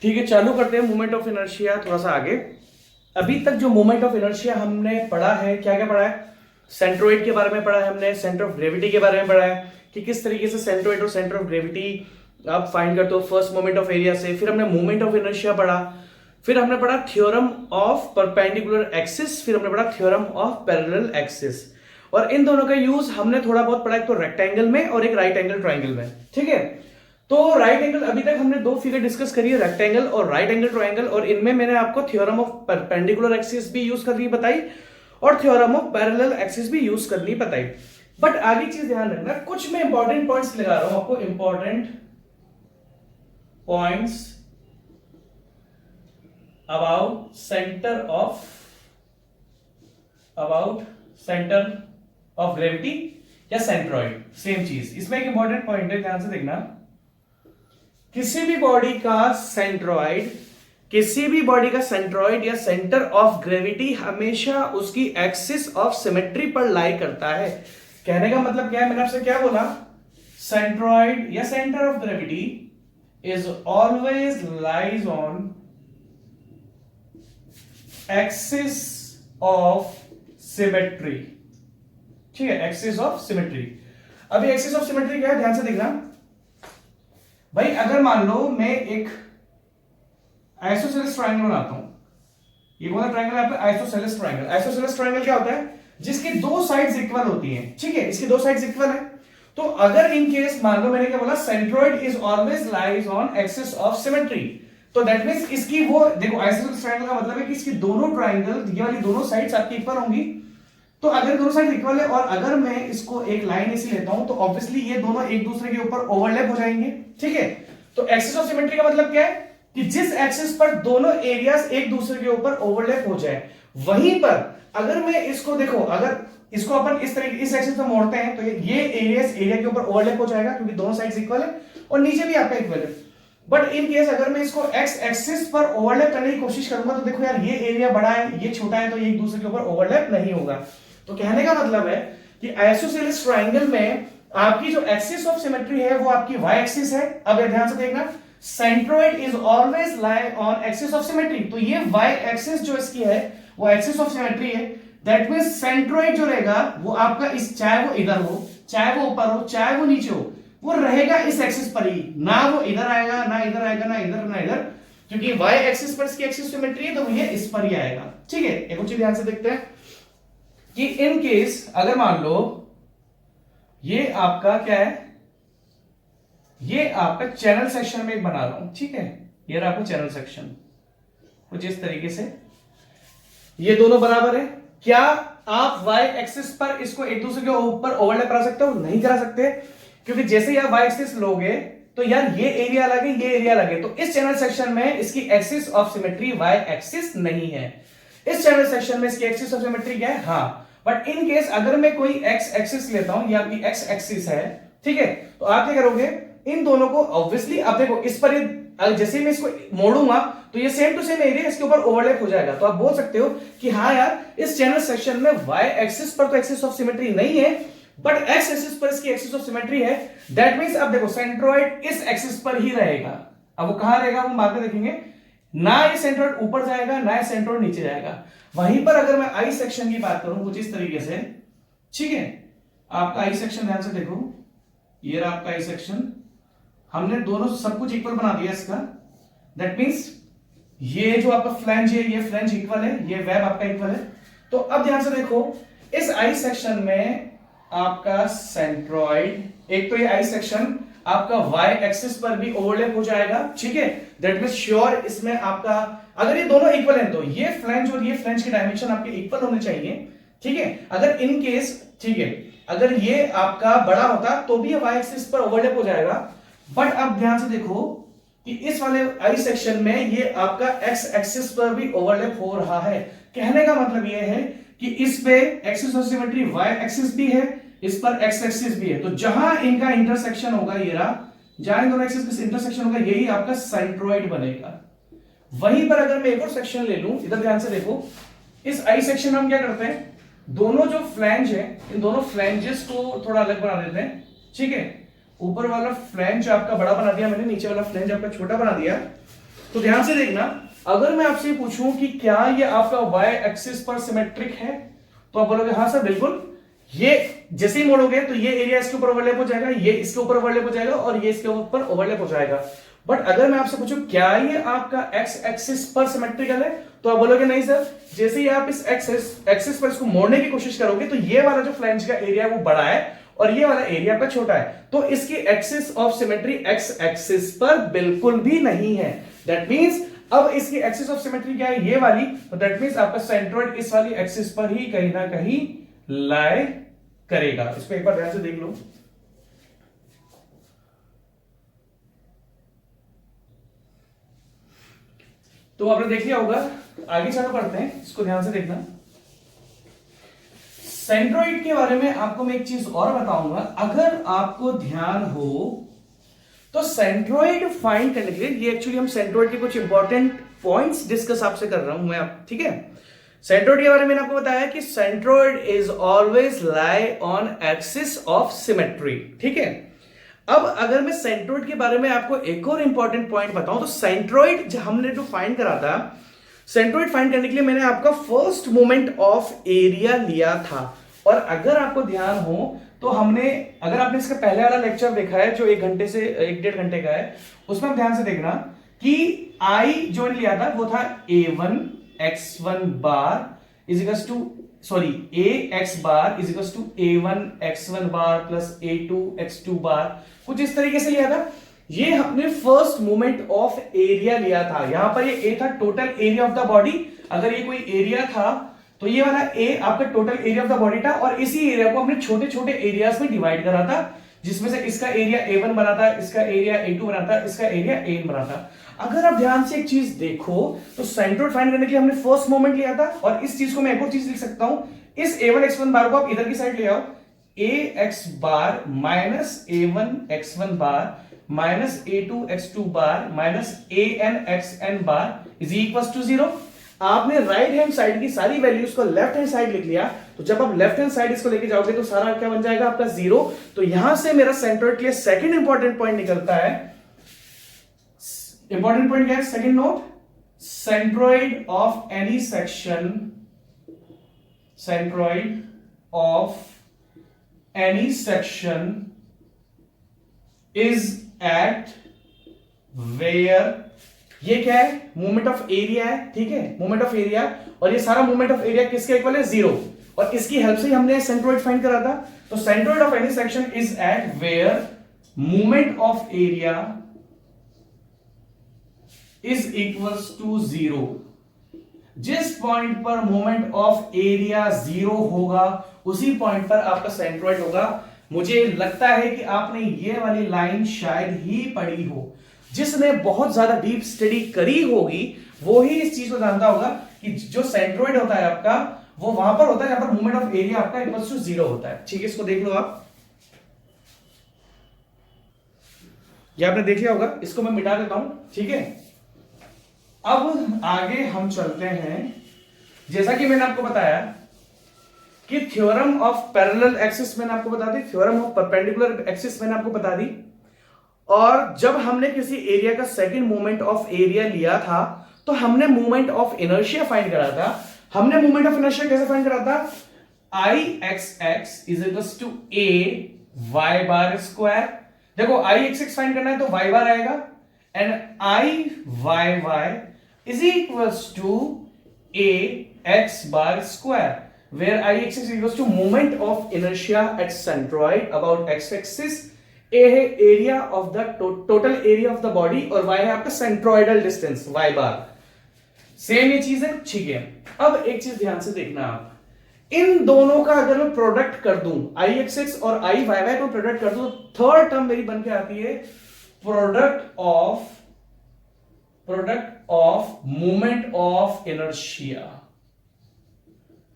ठीक है, चालू करते हैं मोमेंट ऑफ इनर्शिया थोड़ा सा आगे। अभी तक जो मोमेंट ऑफ इनर्शिया हमने पढ़ा है, क्या क्या पढ़ा है? सेंट्रोइड के बारे में पढ़ा है हमने, सेंटर ऑफ ग्रेविटी के बारे में पढ़ा है कि किस तरीके से सेंट्रोइड और सेंटर ऑफ ग्रेविटी आप फाइंड करते हो फर्स्ट मोमेंट ऑफ एरिया से। फिर हमने मोमेंट ऑफ इनर्शिया पढ़ा, फिर हमने पढ़ा थ्योरम ऑफ परपेंडिकुलर एक्सिस, फिर हमने पढ़ा थ्योरम ऑफ पैरेलल एक्सिस। और इन दोनों का यूज हमने थोड़ा बहुत पढ़ा, एक तो रेक्टेंगल में और एक राइट एंगल ट्राइंगल में। ठीक है, तो राइट एंगल अभी तक हमने दो फिगर डिस्कस करी है, रेक्टेंगल और राइट एंगल ट्राइंगल, और इनमें मैंने आपको थ्योरम ऑफ परपेंडिकुलर एक्सिस भी यूज करनी बताई और थ्योरम ऑफ पैरेलल एक्सिस भी यूज करनी बताई। बट आगे चीज ध्यान रखना, कुछ मैं इंपॉर्टेंट पॉइंट्स लगा रहा हूं आपको, important points about centre of gravity या सेंट्रॉइड, सेम चीज। इसमें एक इंपॉर्टेंट पॉइंट है, ध्यान से देखना, किसी भी बॉडी का सेंट्रॉइड या सेंटर ऑफ ग्रेविटी हमेशा उसकी एक्सिस ऑफ सिमेट्री पर लाई करता है। कहने का मतलब क्या है, मैंने आपसे क्या बोला, सेंट्रॉइड या centre of gravity is always lies on axis of symmetry. ठीक है, एक्सिस ऑफ सिमेट्री। अभी एक्सिस ऑफ सिमेट्री क्या है, ध्यान से देखना भाई। अगर मान लो मैं एक आइसोसेलेस ट्रायंगल बनाता हूं, ये कौन सा ट्रायंगल है? Isosceles triangle. आइसोसेलेस ट्रायंगल क्या होता है? जिसकी दो साइड्स इक्वल होती हैं। ठीक है, इसकी दो साइड्स इक्वल है। तो अगर इन केस मान लो मैंने क्या बोला, centroid is always lies on axis of symmetry, तो दैट मींस इसकी वो देखो, आइसोसेलेस ट्रायंगल का मतलब है कि इसकी दोनों ट्रायंगल, ये वाली दोनों साइड्स आपकी इक्वल होंगी। तो अगर दोनों साइड इक्वल है और अगर मैं इसको एक लाइन ऐसी लेता हूं, तो ऑब्वियसली ये दोनों एक दूसरे के ऊपर ओवरलैप हो जाएंगे। ठीक है, तो एक्सिस ऑफ सिमेट्री का मतलब क्या है कि जिस एक्सिस पर दोनों एरियाज एक दूसरे के ऊपर ओवरलैप हो जाए, वहीं पर अगर मैं इसको देखो, अगर इसको अपन इस तरीके इस एक्सिस पे मोड़ते हैं, तो ये एरिया के ऊपर ओवरलैप हो जाएगा क्योंकि दोनों साइड्स इक्वल है और नीचे भी आपका इक्वल है। बट इन केस अगर मैं इसको एक्स एक्सिस पर ओवरलैप करने की कोशिश करूंगा, तो देखो यार, ये एरिया बड़ा है, ये छोटा है, तो ये एक दूसरे के ऊपर ओवरलैप नहीं होगा। तो कहने का मतलब है कि आइसोसेलेस ट्रायंगल में आपकी जो एक्सिस ऑफ सिमेट्री है वो आपकी वाई एक्सिस है। अब ध्यान से देखना, centroid is always lie on axis of symmetry, तो ये वाई एक्सिस जो इसकी है वो एक्सिस ऑफ सिमेट्री है। दैट मींस सेंट्रोइड जो रहेगा वो आपका इस, चाहे वो इधर हो, चाहे वो ऊपर हो, चाहे वो नीचे हो, वो रहेगा इस एक्सिस पर ही, ना वो इधर आएगा, ना इधर आएगा, ना इधर, ना इधर, क्योंकि वाई एक्सिस पर इसकी एक्सिस सिमेट्री है, तो ये इस पर ही आएगा। ठीक है, एक और चीज ध्यान से देखते हैं कि इन केस अगर मान लो ये आपका क्या है, ये आपका चैनल सेक्शन में एक बना रहा हूं। ठीक है, ये रहा आपका चैनल सेक्शन कुछ इस तरीके से, ये दोनों बराबर है। क्या आप वाई एक्सिस पर इसको एक दूसरे के ऊपर ओवरलैप करा सकते हो? नहीं करा सकते, क्योंकि जैसे ही आप वाई एक्सिस लोगे तो यार ये एरिया अलग है, ये एरिया अलग है, तो इस चैनल सेक्शन में इसकी axis of symmetry y axis नहीं है। इस चैनल सेक्शन में इसकी एक्सिस ऑफ सिमेट्री क्या है? हाँ, बट इन केस अगर मैं कोई एक्स एक्सिस लेता हूं, ये आपकी एक्स एक्सिस है, ठीक है, तो आप क्या करोगे, इन दोनों को ऑब्वियसली आप देखो, इस पर जैसे मैं इसको मोड़ूंगा तो ये सेम टू सेम एरिया इसके ऊपर ओवरलैप हो जाएगा। तो आप बोल सकते हो कि हाँ यार, इस चैनल सेक्शन में वाई एक्सिस पर तो एक्सिस ऑफ सिमेट्री नहीं है, बट एक्स एक्सिस पर इसकी एक्सिस ऑफ सिमेट्री है। दैट मींस अब देखो, सेंट्रोइड इस एक्सिस पर ही रहेगा। अब वो कहां रहेगा वो बाद में देखेंगे, ना ये सेंट्रोइड ऊपर जाएगा, ना ये सेंट्रोइड नीचे जाएगा। वहीं पर अगर मैं आई सेक्शन की बात करूं कुछ इस तरीके से, ठीक है, आपका आई सेक्शन ध्यान से देखो, ये रहा आपका आई सेक्शन, हमने दोनों सब कुछ इक्वल बना दिया इसका। दैट मींस ये जो आपका फ्लैंज है, ये फ्लैंज इक्वल है, ये वेब आपका इक्वल है। तो अब ध्यान से देखो, इस आई सेक्शन में आपका सेंट्रोइड, एक तो ये आई सेक्शन आपका वाई एक्सिस पर भी ओवरलैप हो जाएगा। ठीक है, दैट मींस श्योर इसमें आपका, अगर ये दोनों इक्वल हैं तो ये फ्लैंज और ये फ्लैंज की डायमेंशन आपके इक्वल होने चाहिए। ठीक है, अगर इन केस, ठीक है, अगर ये आपका बड़ा होता तो भी ये वाई एक्सिस पर ओवरलैप हो जाएगा। बट अब ध्यान से देखो कि इस वाले आई सेक्शन में ये आपका एक्स एक्सिस पर भी ओवरलैप हो रहा है। कहने का मतलब ये है कि इस पे axis of symmetry y axis भी है, इस पर एक्स एक्सिस भी है। तो जहां इनका इंटरसेक्शन होगा, ये रहा, जहां इन दोनों एक्सिस का इंटरसेक्शन होगा, यही आपका सेंट्रोइड बनेगा। वहीं पर अगर मैं एक और सेक्शन ले लूं, इधर ध्यान से देखो, इस आई सेक्शन में हम क्या करते हैं, दोनों जो फ्लैंज है, इन दोनों फ्लैंजेस को थोड़ा अलग बना देते हैं। ठीक है, ऊपर वाला फ्लैंज आपका बड़ा बना दिया मैंने, नीचे वाला फ्लैंज आपका छोटा बना दिया। तो ध्यान से देखना, अगर मैं आपसे पूछूं कि क्या ये आपका वाई एक्सिस पर सिमेट्रिक है, तो आप बोलोगे हाँ सर बिल्कुल। ये जैसे ही मोड़ोगे तो ये एरिया इसके ऊपर ओवरलैप हो जाएगा, ये इसके ऊपर ओवरलैप हो जाएगा और ये इसके ऊपर ओवरलैप हो जाएगा। बट अगर मैं आपसे पूछूं क्या ये आपका एक्स एक्सिस पर सिमेट्रिकल है, तो आप बोलोगे नहीं सर। जैसे ही आप इस एक्सिस पर इसको मोड़ने की कोशिश करोगे तो ये वाला जो फ्लैंज का एरिया है वो बड़ा है और ये वाला एरिया आपका छोटा है, तो इसकी axis of symmetry x axis पर बिल्कुल भी नहीं है। दैट मींस अब इसकी एक्सिस ऑफ सिमेट्री क्या है, ये वाली, तो दैट मींस आपका सेंट्रोइड इस वाली एक्सिस पर ही कहीं ना कहीं लाई करेगा। इसको एक बार ध्यान से देख लो। तो आपने देख लिया होगा, आगे चलो पढ़ते हैं, इसको ध्यान से देखना। सेंट्रोइड के बारे में आपको मैं एक चीज और बताऊंगा, अगर आपको ध्यान हो तो सेंट्रोइड फाइंड करने के लिए, ये एक्चुअली हम सेंट्रोइड के कुछ इंपॉर्टेंट पॉइंट्स डिस्कस आपसे कर रहा हूं मैं, आप ठीक है। सेंट्रोइड के बारे में आपको बताया कि centroid is always lie on axis of symmetry, ठीक है। अब अगर मैं सेंट्रोइड के बारे में आपको एक और इंपॉर्टेंट पॉइंट बताऊं, तो सेंट्रोइड हमने जो फाइंड करा था, सेंट्रोइड फाइंड करने के लिए मैंने आपका फर्स्ट मोमेंट ऑफ एरिया लिया था। और अगर आपको ध्यान हो तो हमने, अगर आपने इसका पहले वाला लेक्चर देखा है जो 1 घंटे से 1-1.5 घंटे का है, उसमें आप ध्यान से देखना कि आई जो मैंने लिया था वो था a1 x1 bar is equals to, sorry ax bar is equals to a1 x1 bar plus a2 x2 bar, कुछ इस तरीके से लिया था। ये हमने फर्स्ट मोमेंट ऑफ एरिया लिया था। यहां पर ये a था total area of the body, अगर ये कोई एरिया था तो ये वाला a आपका total area of the body था, और इसी एरिया को हमने छोटे छोटे एरियाज में डिवाइड करा था, जिसमें से इसका एरिया a1 बना था, इसका एरिया a2 बना था, इसका एरिया a बना था। अगर आप ध्यान से एक चीज देखो तो सेंट्रोइड फाइंड करने के लिए हमने फर्स्ट मोमेंट लिया था, और इस चीज को मैं एक और चीज लिख सकता हूं, इस a1 x1 बार को आप इधर की साइड ले आओ, ax bar minus a1 x1 bar minus a2 x2 bar minus an xn bar is equal to 0। आपने राइट हैंड साइड की सारी वैल्यूज को लेफ्ट हैंड साइड लिख लिया, तो जब आप लेफ्ट हैंड साइड इसको लेके जाओगे तो सारा क्या बन जाएगा आपका 0। तो यहां से मेरा सेंट्रोइड के लिए सेकंड इंपॉर्टेंट पॉइंट निकलता है। इंपॉर्टेंट पॉइंट क्या है, second note, centroid of any section, centroid of any section is at where, ये क्या है, मोमेंट ऑफ एरिया है, ठीक है, मोमेंट ऑफ एरिया, और ये सारा मोमेंट ऑफ एरिया किसके इक्वल है, 0, और इसकी हेल्प से हमने सेंट्रोइड फाइंड करा था। तो centroid of any section is at where moment of area is equals to 0। जिस पॉइंट पर मोमेंट ऑफ एरिया 0 होगा उसी पॉइंट पर आपका सेंट्रोइड होगा। मुझे लगता है कि आपने ये वाली लाइन शायद ही पढ़ी हो, जिसने बहुत ज्यादा डीप स्टडी करी होगी वो ही इस चीज को जानता होगा कि जो सेंट्रोइड होता है आपका वो वहां पर होता है जहां पर मोमेंट ऑफ एरिया आपका इक्वल्स टू 0 होता है, ठीक है। इसको देख लो आप, ये आपने देख लिया होगा, इसको मैं मिटा देता हूं, ठीक है। अब आगे हम चलते हैं, जैसा कि मैंने आपको बताया कि थ्योरम ऑफ पैरेलल एक्सिस मैंने आपको बता दी, थ्योरम ऑफ परपेंडिकुलर एक्सिस मैंने आपको बता दी, और जब हमने किसी एरिया का सेकंड मोमेंट ऑफ एरिया लिया था तो हमने मोमेंट ऑफ इनर्शिया फाइंड करा था। हमने मोमेंट ऑफ इनर्शिया कैसे फाइंड करा था, I x X is equals to A Y bar square. देखो आई एक्स एक्स फाइंड करना है तो वाई बार आएगा, and I y y is equals to a x bar square, where I x is equals to moment of inertia at centroid about x axis, a है area of the total area of the body, और y है आपका centroidal distance y बार। Same ये चीज है, ठीक है। अब एक चीज ध्यान से देखना आप, इन दोनों का अगर मैं प्रोडक्ट कर दूं, आई एक्स एक्स और आई वाई वाई को प्रोडक्ट कर दूं, तो थर्ड टर्म मेरी बन के आती है product of moment of inertia,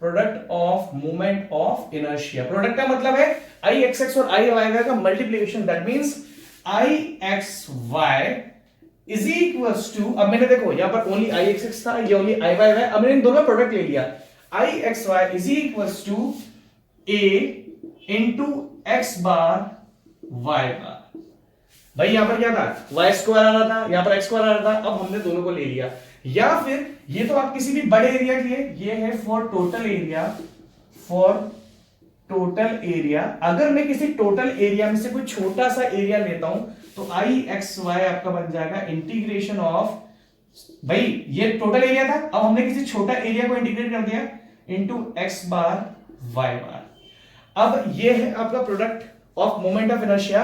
product of moment of inertia. Product का मतलब है आई एक्स एक्स और आई वाई वाई का multiplication, that means I x Y is equals to, अब मैंने देखो यहां पर ओनली आई एक्स एक्स था, ये ओनली आई वाई वाई, अब मैंने इन दोनों प्रोडक्ट ले लिया, I x Y is equals to A into X bar Y bar. भाई यहां पर क्या था, वाई स्क्वायर आ रहा था, यहां पर एक्स स्क्वायर आ रहा था, अब हमने दोनों को ले लिया। या फिर ये तो आप किसी भी बड़े एरिया के लिए, ये है for total area, for total area. अगर मैं किसी टोटल एरिया में से कोई छोटा सा एरिया लेता हूं तो आई एक्स वाई आपका बन जाएगा इंटीग्रेशन ऑफ, भाई ये टोटल एरिया था, अब हमने किसी छोटा एरिया को इंटीग्रेट कर दिया इंटू एक्स बार वाई बार। अब ये है आपका product of moment of inertia.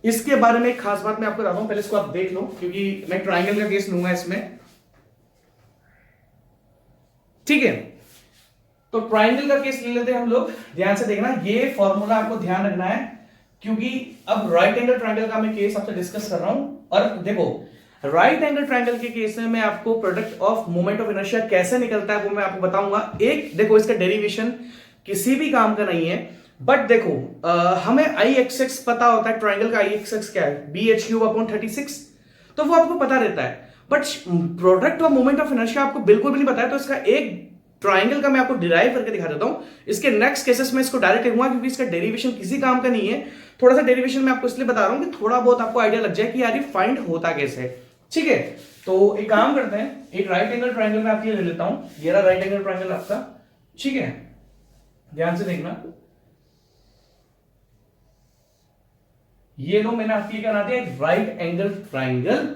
इसके बारे में एक खास बात मैं आपको बताता हूं, पहले इसको आप देख लो, क्योंकि मैं ट्राइंगल का केस लूंगा इसमें, ठीक है। तो ट्राइंगल का केस ले लेते हैं हम लोग, ध्यान से देखना, ये फॉर्मूला आपको ध्यान रखना है, क्योंकि अब राइट एंगल ट्राइंगल का मैं केस आपसे डिस्कस कर रहा हूं। और देखो राइट एंगल ट्राइंगल के केस में मैं आपको product of moment of inertia कैसे निकलता है वो मैं आपको बताऊंगा। एक देखो इसका डेरिवेशन किसी भी काम का नहीं है, बट देखो हमें आई एक्स एक्स पता होता है, ट्राइंगल का आई एक्स एक्स क्या है, बी एच क्यूब अपॉन 36, तो वो आपको पता रहता है। But product of moment of inertia आपको बिल्कुल भी नहीं पता है, तो इसका एक ट्राइंगल का मैं आपको डिराइव करके दिखा देता हूं। इसके नेक्स्ट केसेस में इसको डायरेक्ट लिखूंगा, क्योंकि इसका डेरिवेशन किसी काम का नहीं है। थोड़ा सा डेरिवेशन मैं आपको इसलिए बता रहा हूं कि थोड़ा बहुत आपको आइडिया लग जाए कि यार ये फाइंड होता कैसे है, ठीक है। तो एक काम करते हैं, एक राइट एंगल ट्राइंगल मैं आपके लिए ले लेता हूं, ये रहा राइट एंगल ट्राइंगल आपका, ठीक है, ध्यान से देखना। ये लो मैंने आपके लिए क्या बना दिया, एक राइट एंगल ट्राइंगल।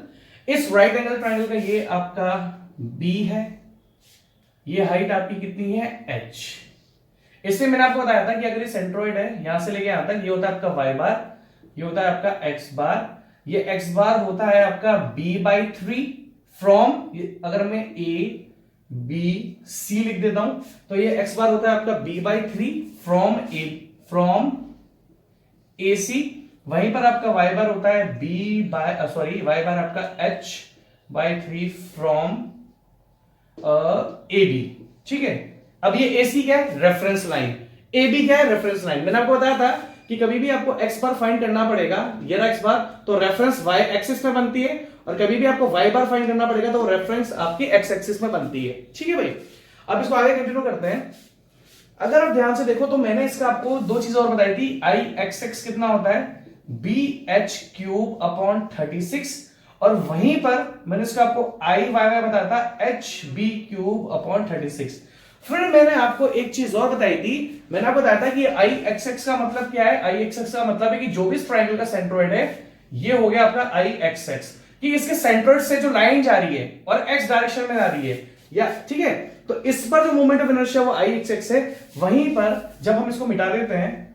इस राइट एंगल ट्राइंगल का ये आपका बी है, ये हाइट आपकी कितनी है h। इससे मैंने आपको बताया था कि अगर ये सेंट्रोइड है, यहां से लेके यहां तक, ये होता है आपका y बार, ये होता है आपका x बार, ये x बार होता है आपका b/3 फ्रॉम, अगर मैं a b c लिख देता हूं तो ये x बार होता है आपका b/3 फ्रॉम ac। वहीं पर आपका y बार होता है y बार आपका h/3 फ्रॉम ए बी, ठीक है। अब ये ए सी क्या है, रेफरेंस लाइन, ए बी क्या है, रेफरेंस लाइन। मैंने आपको बताया था कि कभी भी आपको एक्स बार फाइंड करना पड़ेगा, ये रहा एक्स बार, तो रेफरेंस वाई एक्सिस में बनती है, और कभी भी आपको वाई बार फाइंड करना पड़ेगा तो रेफरेंस आपकी एक्स एक्सिस में बनती है, ठीक है भाई। अब इसको आगे कंटिन्यू करते हैं। अगर आप ध्यान से देखो तो मैंने इसका आपको दो चीजें और बताई थी, आई एक्स एक्स कितना होता है, बी एच क्यूब अपॉन 36, और वहीं पर मैंने इसका आपको आई वाई वाई बताया था, एच बी क्यूब अपॉन 36। फिर मैंने आपको एक चीज और बताई थी, मैंने आपको बताया था कि आई एक्स एक्स का मतलब क्या है, आई एक्स एक्स का मतलब है कि जो भी इस ट्रायंगल का सेंट्रोइड है, ये हो गया आपका आई एक्स एक्स, कि इसके सेंट्रोइड से जो लाइन जा रही है और एक्स डायरेक्शन में जा रही है, या ठीक है। तो इस पर जो मोमेंट ऑफ इनर्शिया वो आई एक्स एक्स है। वहीं पर जब हम इसको मिटा देते हैं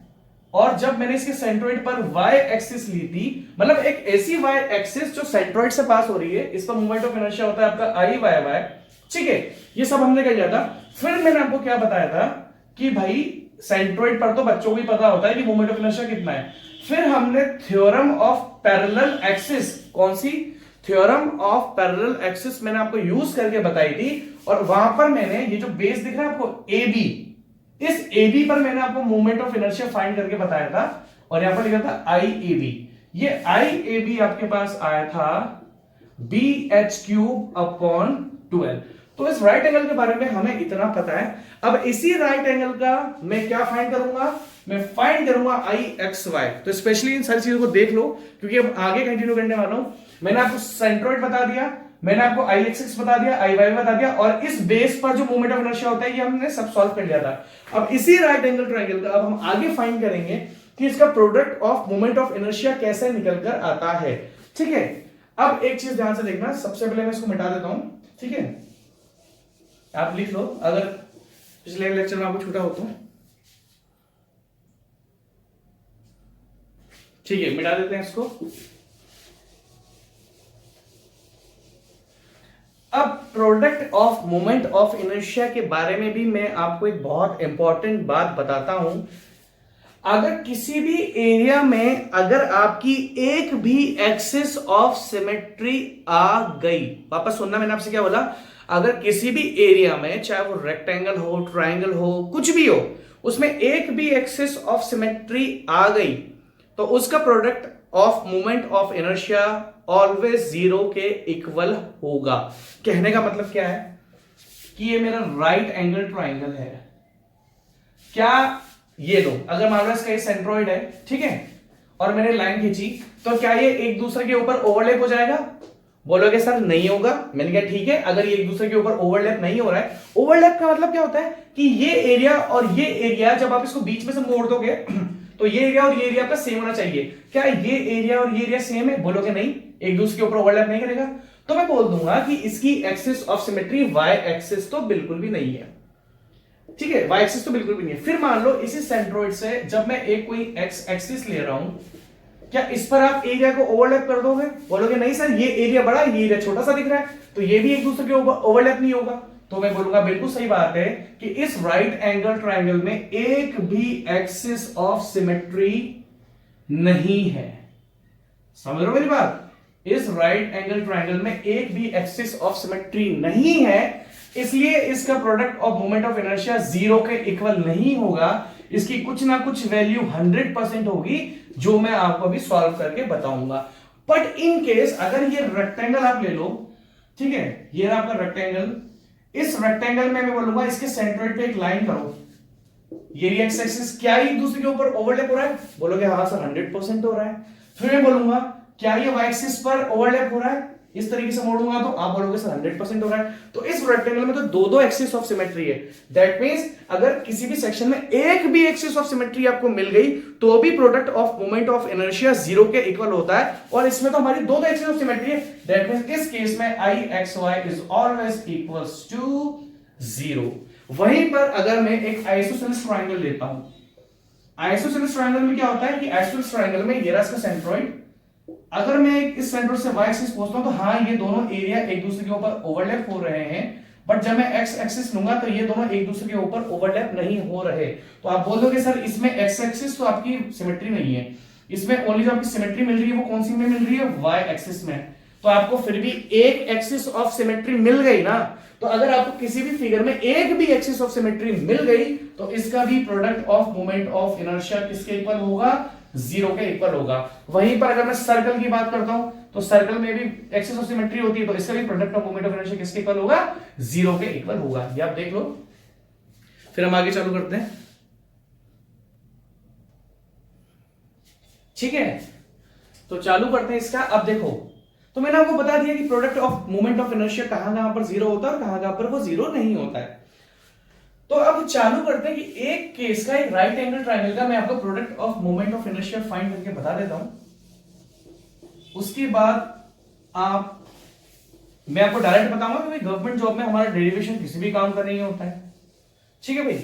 और जब मैंने इसके सेंट्रोइड पर y एक्सिस ली थी, मतलब एक ऐसी y एक्सिस जो सेंट्रोइड से पास हो रही है, इस पर मोमेंट ऑफ इनर्शिया होता है आपका आई वाई वाई, ठीक है। ये सब हमने कर लिया था। फिर मैंने आपको क्या बताया था कि भाई सेंट्रोइड पर तो बच्चों को ही पता होता है कि मोमेंट ऑफ इनर्शिया कितना है। फिर हमने थ्योरम ऑफ पैरेलल एक्सिस, कौन सी, थ्योरम ऑफ पैरेलल एक्सिस मैंने आपको यूज करके बताई थी, और वहां पर मैंने ये जो बेस दिख रहा है आपको ए बी, इस ए बी पर मैंने आपको मोमेंट ऑफ इनर्शिया फाइंड करके बताया था, और यहां पर लिखा था आई ए बी। ये आई ए बी आपके पास आया था बी एच क्यूब अपॉन 12। तो इस राइट एंगल के बारे में हमें इतना पता है। अब इसी राइट एंगल का मैं क्या फाइंड करूंगा, मैं फाइंड करूंगा आई एक्स वाई। तो स्पेशली इन सारी चीजों को देख लो, क्योंकि अब आगे कंटिन्यू करने वाला हूं। मैंने आपको सेंट्रोइड बता दिया, मैंने आपको आई एक्स एक्स बता दिया, आई वाई बता दिया, और इस बेस पर जो मोमेंट ऑफ इनर्शिया होता है ये हमने सब सॉल्व कर लिया था। अब इसी राइट एंगल ट्रायंगल का अब हम आगे फाइंड करेंगे कि इसका product of moment of inertia कैसे निकल कर आता है, ठीक है। अब एक चीज ध्यान से देखना, सबसे पहले मैं इसको मिटा देता हूं, ठीक है। आप लिख लो अगर पिछले लेक्चर में आपको छूटा हो तो, ठीक है, मिटा देते हैं इसको। अब product of moment of inertia के बारे में भी मैं आपको एक बहुत इंपॉर्टेंट बात बताता हूं। अगर किसी भी एरिया में अगर आपकी एक भी एक्सिस ऑफ सिमेट्री आ गई, वापस सुनना, मैंने आपसे क्या बोला, अगर किसी भी एरिया में, चाहे वो रेक्टेंगल हो, ट्रायंगल हो, कुछ भी हो, उसमें एक भी एक्सिस ऑफ सिमेट्री आ गई तो उसका product of moment of inertia always zero के इक्वल होगा। कहने का मतलब क्या है कि ये मेरा राइट एंगल ट्रायंगल है, क्या ये लो, अगर मान लो इसका ये सेंट्रोइड है, ठीक है, और मैंने लाइन खींची, तो क्या ये एक दूसरे के ऊपर ओवरलैप हो जाएगा? बोलोगे सर नहीं होगा। मैंने कहा ठीक है, अगर ये एक दूसरे के ऊपर ओवरलैप नहीं हो रहा है, ओवरलैप का मतलब क्या होता है कि ये एरिया और ये एरिया जब आप इसको बीच में से मोड़ दोगे तो ये एरिया और ये एरिया आपका सेम होना चाहिए। क्या ये एरिया और ये एरिया सेम है? बोलोगे नहीं, एक दूसरे के ऊपर ओवरलैप नहीं करेगा। तो मैं बोल दूंगा कि इसकी axis of symmetry y axis तो बिल्कुल भी नहीं है। ठीक है, वाई एक्सिस तो बिल्कुल भी नहीं है। फिर मान लो इसी सेंट्रोइड से जब मैं एक कोई एक्स एक्सिस ले रहा हूं, क्या इस पर आप एरिया को ओवरलैप कर दोगे? बोलोगे नहीं सर, ये एरिया बड़ा है, ये एरिया छोटा सा दिख रहा है, तो ये भी एक दूसरे के ऊपर ओवरलैप नहीं होगा। तो मैं बोलूंगा बिल्कुल सही बात है कि इस राइट एंगल ट्रायंगल में एक भी एक्सिस ऑफ सिमेट्री नहीं है। समझ रहे हो मेरी बात? इस राइट एंगल ट्रायंगल में एक भी एक्सिस ऑफ सिमेट्री नहीं है, इसलिए इसका product of moment of inertia 0 के इक्वल नहीं होगा। इसकी कुछ ना कुछ वैल्यू 100% होगी, जो मैं आपको अभी सॉल्व करके बताऊंगा। बट इन केस अगर ये रेक्टेंगल आप ले लो, ठीक है, ये रहा आपका रेक्टेंगल, इस रेक्टेंगल में मैं बोलूंगा इसके सेंट्रोइड पे एक लाइन करो, ये एक्स एक्सिस क्या एक दूसरे के ऊपर ओवरलैप हो रहा है? बोलोगे हाँ सर 100% हो रहा है। फिर मैं बोलूंगा क्या ये वाई एक्सिस पर ओवरलैप हो रहा है? इस तरीके से मोड़ूंगा तो आप बोलोगे सर 100% हो रहा है। तो इस रेक्टेंगल में तो दो एक्सिस ऑफ सिमेट्री है। दैट मींस अगर किसी भी सेक्शन में एक भी एक्सिस ऑफ सिमेट्री आपको मिल गई तो भी product of moment of inertia 0 के इक्वल होता है, और इसमें तो हमारी दो एक्सिस ऑफ सिमेट्री है। दैट मींस इस केस में I x Y is always equals to 0। वहीं पर अगर मैं एक आइसोसेलेस ट्रायंगल लेता हूं, आइसोसेलेस ट्रायंगल में क्या होता है कि आइसोसेलेस ट्रायंगल में ये रहा इसका सेंट्रोइड, अगर मैं इस सेंट्रोइड से वाई एक्सिस पहुंचता हूं तो हाँ ये दोनों एरिया एक दूसरे के ऊपर ओवरलैप हो रहे हैं, बट जब मैं एक्स एक्सिस लूंगा तो ये दोनों एक दूसरे के ऊपर ओवरलैप नहीं हो रहे। तो आप बोलोगे सर इसमें एक्स एक्सिस तो आपकी सिमेट्री नहीं है, इसमें ओनली जो आपकी सिमेट्री मिल रही है वो कौन सी में मिल रही है? वाई एक्सिस में। तो आपको फिर भी एक एक्सिस ऑफ सिमेट्री मिल गई ना। तो अगर आपको किसी भी फिगर में एक भी एक्सिस ऑफ सिमेट्री मिल गई तो इसका भी product of moment of inertia किसके इक्वल होगा? 0 के इक्वल होगा। वहीं पर अगर मैं सर्कल की बात करता हूं तो सर्कल में भी एक्सिस ऑफ सिमेट्री होती है, तो इसका भी product of moment of inertia किसके इक्वल होगा? 0 के इक्वल होगा। ये आप देख लो। फिर हम आगे चालू करते हैं। ठीक है, तो चालू करते हैं इसका। अब देखो, तो मैंने आपको बता दिया कि product of moment of inertia कहां पर 0 होता है और कहां पर वो 0 नहीं होता है। तो अब चालू करते हैं कि एक केस का, एक राइट एंगल ट्रायंगल का मैं आपको product of moment of inertia find करके बता देता हूं। उसके बाद मैं आपको डायरेक्ट बताऊंगा कि गवर्नमेंट जॉब में हमारा डेरिवेशन किसी भी काम का नहीं होता है। ठीक है भाई,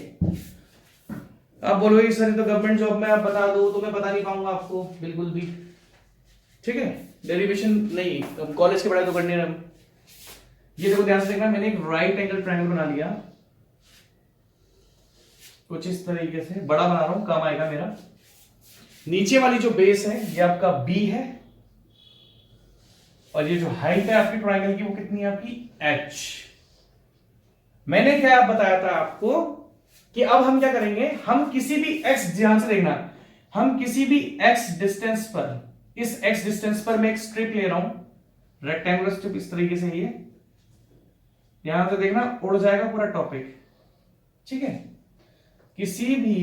आप बोलोगे सर तो गवर्नमेंट जॉब में आप बता दो, तो मैं बता नहीं पाऊंगा आपको बिल्कुल भी। ठीक है, डेरिवेशन नहीं, कॉलेज की पढ़ाई तो करनी है। ये देखो ध्यान से देखना, मैंने एक राइट एंगल ट्रायंगल बना लिया कुछ इस तरीके से, बड़ा बना रहा हूं, काम आएगा मेरा। नीचे वाली जो बेस है ये आपका बी है, और ये जो हाइट है आपकी ट्रायंगल की वो कितनी है आपकी? एच। मैंने क्या बताया था आपको कि अब हम क्या करेंगे, हम किसी भी एक्स, ध्यान से देखना, हम किसी भी एक्स डिस्टेंस पर, इस एक्स डिस्टेंस पर मैं एक स्ट्रिप ले रहा हूं, रेक्टेंगुलर स्ट्रिप इस तरीके से, ये यहां से देखना उड़ जाएगा पूरा टॉपिक। ठीक है, किसी भी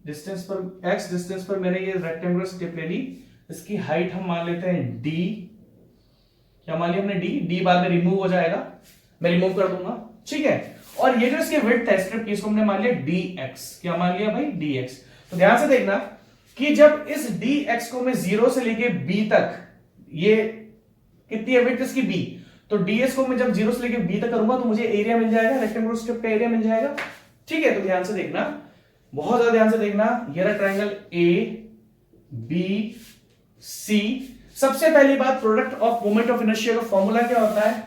डिस्टेंस पर, एक्स डिस्टेंस पर मैंने ये रेक्टेंगुलर स्ट्रिप ले ली, इसकी हाइट हम मान लेते हैं डी। क्या मान लिया हमने? डी। डी बाद में रिमूव हो जाएगा, मैं रिमूव कर दूंगा। ठीक है, और ये जो इसकी विड्थ है स्ट्रिप की, इसको हमने मान लिया डी एक्स। क्या मान लिया भाई? D x. तो ध्यान से देखना कि जब इस डी एक्स को मैं 0 से लेके बी तक, ये कितनी है विड्थ इसकी? बी। तो ds को मैं जब 0 से लेके बी तक करूंगा तो मुझे एरिया मिल जाएगा, रेक्टेंगुलर स्ट्रिप का एरिया मिल जाएगा। ठीक है, तो ध्यान से देखना, बहुत ज्यादा ध्यान से देखना। ये रहा ट्रायंगल ए बी सी। सबसे पहली बात, product of moment of inertia का फॉर्मूला क्या होता है?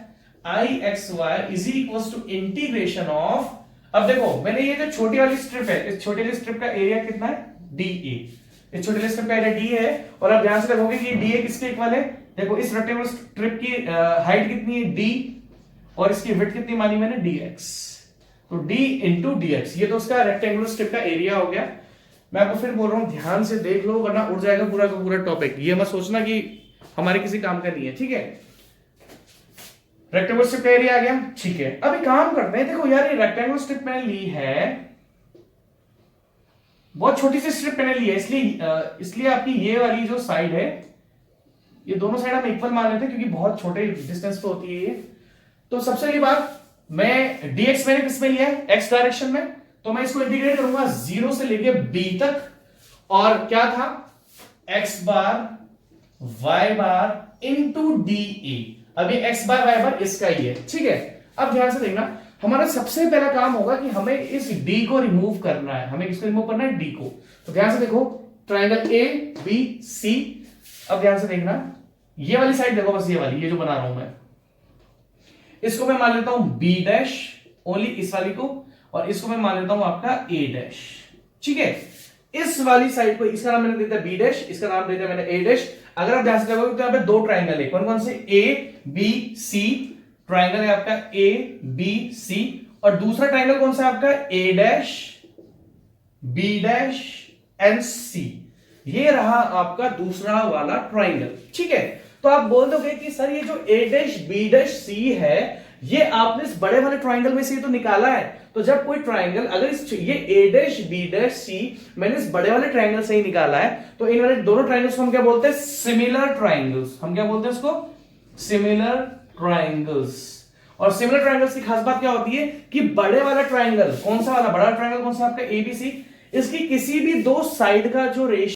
I x Y is equal to integration of, अब देखो मैंने ये जो छोटी वाली स्ट्रिप है, इस छोटी वाली स्ट्रिप का एरिया कितना है? D A. इस छोटी वाली स्ट्रिप का एरिया डी है, और आप ध्यान से देखोगे कि डी ए किसके इक्वल है? देखो इस रेक्टेंगुलर स्ट्रिप की हाइट कितनी है? डी, और इसकी विड्थ कितनी मानी मैंने? D x. तो डी इंटू डी एक्स, ये तो उसका रेक्टेंगुलर स्ट्रिप का एरिया हो गया। मैं आपको फिर बोल रहा हूं ध्यान से देख लो, वरना उड़ जाएगा पूरा का पूरा टॉपिक। ये मत सोचना कि हमारे किसी काम का नहीं है। ठीक है, रेक्टेंगुलर स्ट्रिप का एरिया आ गया। ठीक है, अब एक काम करते हैं, देखो यार ये रेक्टेंगुलर स्ट्रिप मैंने ली है, बहुत छोटी सी स्ट्रिप मैंने ली है, इसलिए आपकी ये वाली जो साइड है, ये दोनों साइड हम इक्वल मान लेते हैं क्योंकि बहुत छोटे डिस्टेंस पे होती है ये। तो सबसे पहली बात, मैं dx मैंने किस में लिया है, x डायरेक्शन में, तो मैं इसको इंटीग्रेट करूंगा 0 से लेके b तक, और क्या था x bar y bar into D A. अभी x बार y बार इसका ही है, ठीक है। अब ध्यान से देखना, हमारा सबसे पहला काम होगा कि हमें इस d को रिमूव करना है। हमें किसको रिमूव करना है, d को। तो ध्यान से देखो, ट्राइंगल ए बी सी। अब ध्यान से देखना, ये वाली साइड देखो, बस ये वाली, ये जो बना रहा हूं मैं, इसको मैं मान लेता हूं b डैश, ओनली इस वाली को, और इसको मैं मान लेता हूं आपका a डैश, ठीक है। इस वाली साइड को, इसका नाम मैंने देता b डैश, इसका नाम देता मैंने a डैश। अगर आप ध्यान से देखोगे तो यहां पे दो ट्राइंगल है, कौन कौन से, a b c, ट्राइंगल है आपका a b c, और दूसरा ट्राइंगल कौन सा है आपका, a dash b dash and c। ये रहा आपका दूसरा वाला ट्राइंगल, ठीक है। तो आप बोल दोगे कि सर ये जो a dash b dash c है, ये आपने इस बड़े वाले ट्राइंगल में से तो निकाला है। तो जब कोई ट्राइंगल, अगर इस ये a dash b dash c मैंने इस बड़े वाले ट्राइंगल से ही निकाला है, तो इन वाले दोनों ट्राइंगल्स को हम क्या बोलते हैं, सिमिलर ट्राइंगल्स। हम क्या बोलते हैं इसको, सिमिलर ट्राइंगल्स। और सिमिलर ट्राइंगल्स की खास बात क्या होती है कि बड़े वाला ट्राइंगल, कौन सा वाला बड़ा ट्राइंगल, कौन सा आपका एबीसी, इसकी किसी भी दो साइड का जो रेशियो